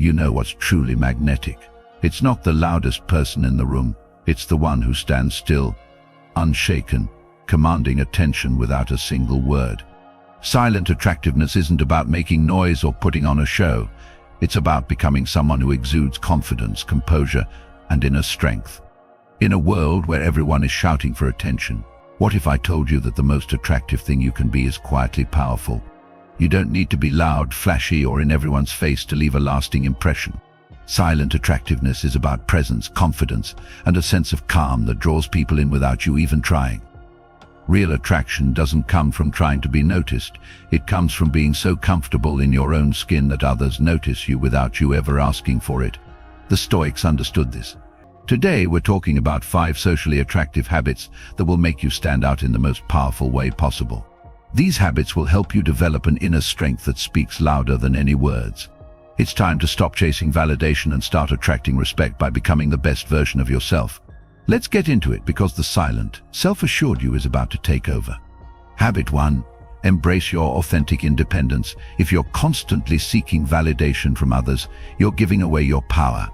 You know what's truly magnetic. It's not the loudest person in the room. It's the one who stands still, unshaken, commanding attention without a single word. Silent attractiveness isn't about making noise or putting on a show. It's about becoming someone who exudes confidence, composure, and inner strength. In a world where everyone is shouting for attention, what if I told you that the most attractive thing you can be is quietly powerful? You don't need to be loud, flashy, or in everyone's face to leave a lasting impression. Silent attractiveness is about presence, confidence, and a sense of calm that draws people in without you even trying. Real attraction doesn't come from trying to be noticed. It comes from being so comfortable in your own skin that others notice you without you ever asking for it. The Stoics understood this. Today we're talking about 5 socially attractive habits that will make you stand out in the most powerful way possible. These habits will help you develop an inner strength that speaks louder than any words. It's time to stop chasing validation and start attracting respect by becoming the best version of yourself. Let's get into it, because the silent, self-assured you is about to take over. Habit 1. Embrace your authentic independence. If you're constantly seeking validation from others, you're giving away your power.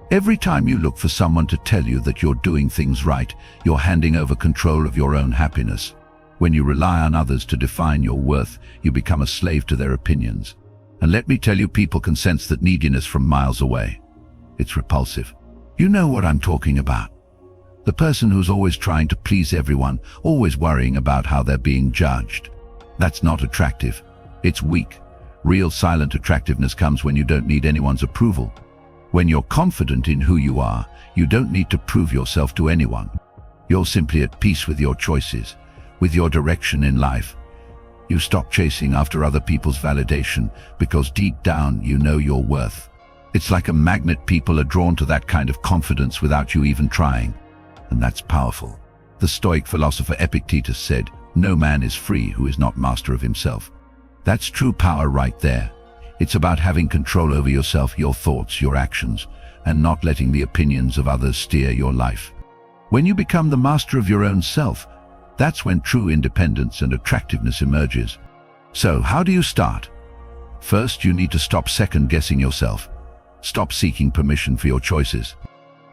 Every time you look for someone to tell you that you're doing things right, you're handing over control of your own happiness. When you rely on others to define your worth, you become a slave to their opinions. And let me tell you, people can sense that neediness from miles away. It's repulsive. You know what I'm talking about. The person who's always trying to please everyone, always worrying about how they're being judged. That's not attractive. It's weak. Real silent attractiveness comes when you don't need anyone's approval. When you're confident in who you are, you don't need to prove yourself to anyone. You're simply at peace with your choices, with your direction in life. You stop chasing after other people's validation because deep down you know your worth. It's like a magnet. People are drawn to that kind of confidence without you even trying. And that's powerful. The Stoic philosopher Epictetus said, "No man is free who is not master of himself." That's true power right there. It's about having control over yourself, your thoughts, your actions, and not letting the opinions of others steer your life. When you become the master of your own self, that's when true independence and attractiveness emerges. So, how do you start? First, you need to stop second-guessing yourself. Stop seeking permission for your choices.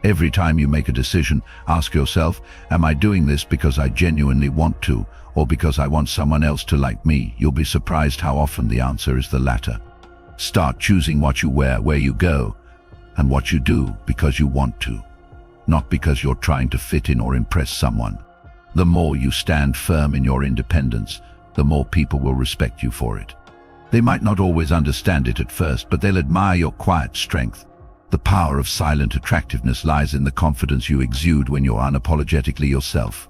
Every time you make a decision, ask yourself, am I doing this because I genuinely want to, or because I want someone else to like me? You'll be surprised how often the answer is the latter. Start choosing what you wear, where you go, and what you do because you want to, not because you're trying to fit in or impress someone. The more you stand firm in your independence, the more people will respect you for it. They might not always understand it at first, but they'll admire your quiet strength. The power of silent attractiveness lies in the confidence you exude when you're unapologetically yourself.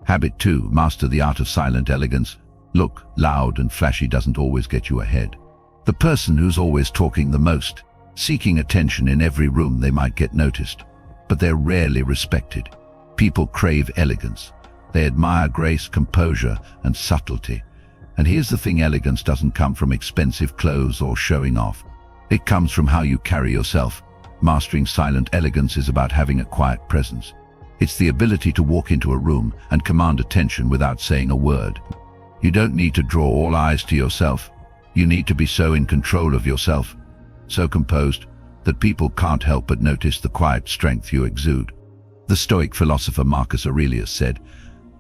Habit 2. Master the art of silent elegance. Look, loud and flashy doesn't always get you ahead. The person who's always talking the most, seeking attention in every room, they might get noticed, but they're rarely respected. People crave elegance. They admire grace, composure, and subtlety. And here's the thing, elegance doesn't come from expensive clothes or showing off. It comes from how you carry yourself. Mastering silent elegance is about having a quiet presence. It's the ability to walk into a room and command attention without saying a word. You don't need to draw all eyes to yourself. You need to be so in control of yourself, so composed, that people can't help but notice the quiet strength you exude. The Stoic philosopher Marcus Aurelius said,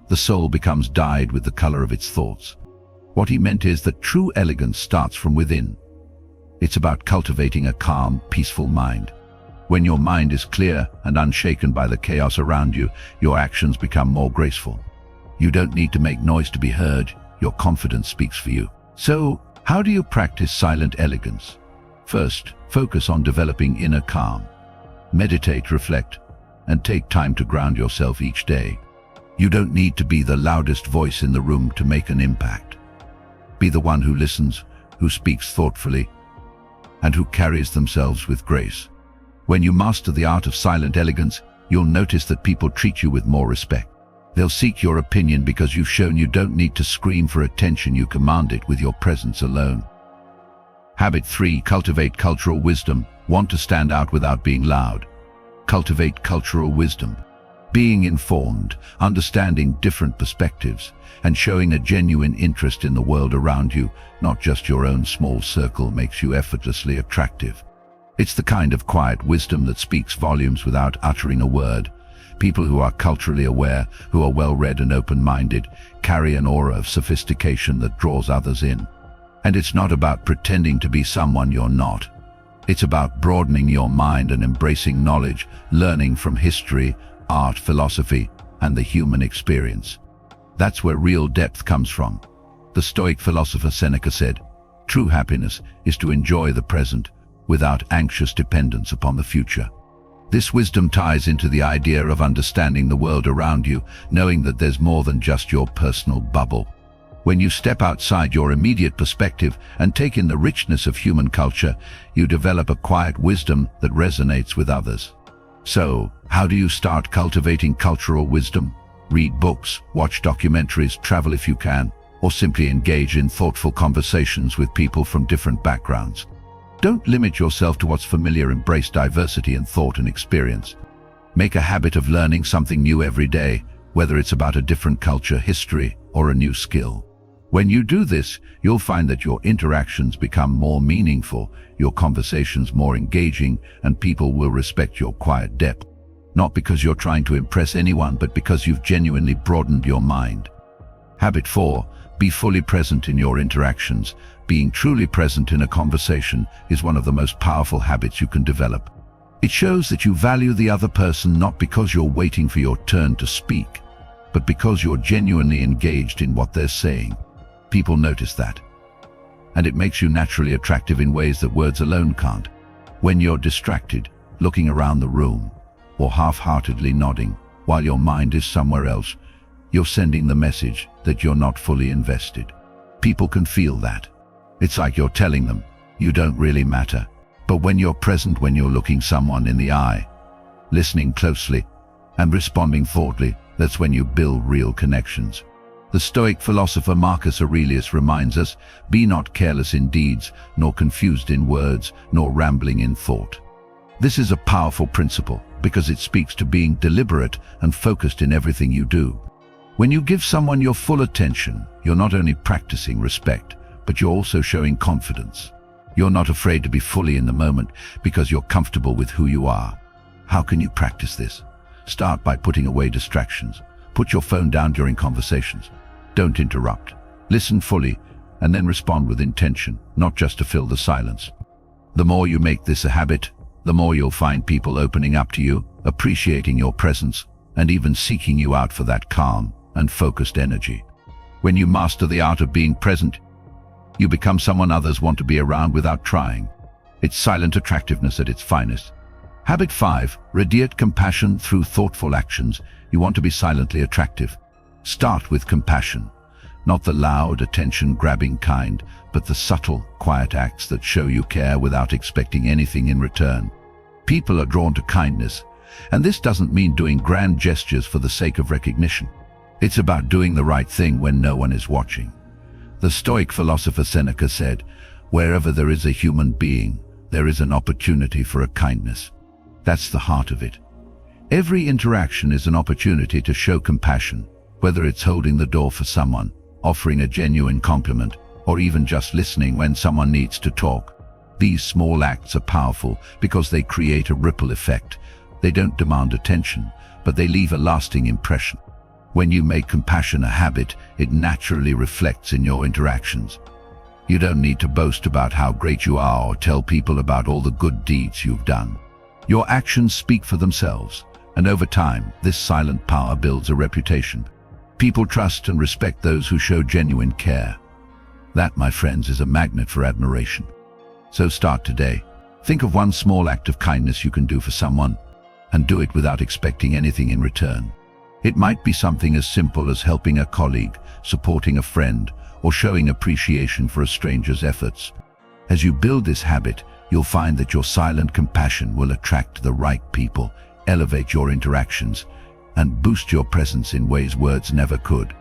"The soul becomes dyed with the color of its thoughts." What he meant is that true elegance starts from within. It's about cultivating a calm, peaceful mind. When your mind is clear and unshaken by the chaos around you, your actions become more graceful. You don't need to make noise to be heard. Your confidence speaks for you. So, how do you practice silent elegance? First, focus on developing inner calm. Meditate, reflect, and take time to ground yourself each day. You don't need to be the loudest voice in the room to make an impact. Be the one who listens, who speaks thoughtfully, and who carries themselves with grace. When you master the art of silent elegance, you'll notice that people treat you with more respect. They'll seek your opinion because you've shown you don't need to scream for attention, you command it with your presence alone. Habit 3. Cultivate cultural wisdom. Want to stand out without being loud. Cultivate cultural wisdom. Being informed, understanding different perspectives, and showing a genuine interest in the world around you, not just your own small circle, makes you effortlessly attractive. It's the kind of quiet wisdom that speaks volumes without uttering a word. People who are culturally aware, who are well-read and open-minded, carry an aura of sophistication that draws others in. And it's not about pretending to be someone you're not. It's about broadening your mind and embracing knowledge, learning from history, art, philosophy, and the human experience. That's where real depth comes from. The Stoic philosopher Seneca said, "True happiness is to enjoy the present without anxious dependence upon the future." This wisdom ties into the idea of understanding the world around you, knowing that there's more than just your personal bubble. When you step outside your immediate perspective and take in the richness of human culture, you develop a quiet wisdom that resonates with others. So, how do you start cultivating cultural wisdom? Read books, watch documentaries, travel if you can, or simply engage in thoughtful conversations with people from different backgrounds. Don't limit yourself to what's familiar, embrace diversity in thought and experience. Make a habit of learning something new every day, whether it's about a different culture, history, or a new skill. When you do this, you'll find that your interactions become more meaningful, your conversations more engaging, and people will respect your quiet depth. Not because you're trying to impress anyone, but because you've genuinely broadened your mind. Habit 4. Be fully present in your interactions. Being truly present in a conversation is one of the most powerful habits you can develop. It shows that you value the other person not because you're waiting for your turn to speak, but because you're genuinely engaged in what they're saying. People notice that. And it makes you naturally attractive in ways that words alone can't. When you're distracted, looking around the room, or half-heartedly nodding while your mind is somewhere else, you're sending the message that you're not fully invested. People can feel that. It's like you're telling them, you don't really matter. But when you're present, when you're looking someone in the eye, listening closely, and responding thoughtfully, that's when you build real connections. The Stoic philosopher Marcus Aurelius reminds us, "Be not careless in deeds, nor confused in words, nor rambling in thought." This is a powerful principle because it speaks to being deliberate and focused in everything you do. When you give someone your full attention, you're not only practicing respect, but you're also showing confidence. You're not afraid to be fully in the moment because you're comfortable with who you are. How can you practice this? Start by putting away distractions. Put your phone down during conversations. Don't interrupt. Listen fully, and then respond with intention, not just to fill the silence. The more you make this a habit, the more you'll find people opening up to you, appreciating your presence, and even seeking you out for that calm and focused energy. When you master the art of being present, you become someone others want to be around without trying. It's silent attractiveness at its finest. Habit 5. Radiate compassion through thoughtful actions. You want to be silently attractive. Start with compassion. Not the loud, attention-grabbing kind, but the subtle, quiet acts that show you care without expecting anything in return. People are drawn to kindness, and this doesn't mean doing grand gestures for the sake of recognition. It's about doing the right thing when no one is watching. The Stoic philosopher Seneca said, "Wherever there is a human being, there is an opportunity for a kindness." That's the heart of it. Every interaction is an opportunity to show compassion, whether it's holding the door for someone, offering a genuine compliment, or even just listening when someone needs to talk. These small acts are powerful because they create a ripple effect. They don't demand attention, but they leave a lasting impression. When you make compassion a habit, it naturally reflects in your interactions. You don't need to boast about how great you are or tell people about all the good deeds you've done. Your actions speak for themselves, and over time, this silent power builds a reputation. People trust and respect those who show genuine care. That, my friends, is a magnet for admiration. So start today. Think of one small act of kindness you can do for someone, and do it without expecting anything in return. It might be something as simple as helping a colleague, supporting a friend, or showing appreciation for a stranger's efforts. As you build this habit, you'll find that your silent compassion will attract the right people, elevate your interactions, and boost your presence in ways words never could.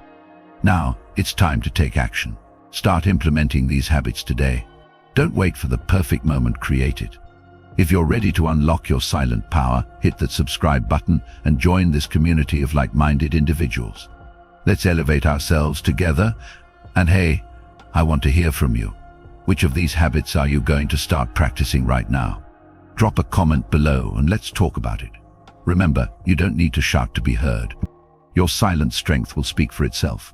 Now, it's time to take action. Start implementing these habits today. Don't wait for the perfect moment, create it. If you're ready to unlock your silent power, hit that subscribe button and join this community of like-minded individuals. Let's elevate ourselves together. And hey, I want to hear from you. Which of these habits are you going to start practicing right now? Drop a comment below and let's talk about it. Remember, you don't need to shout to be heard. Your silent strength will speak for itself.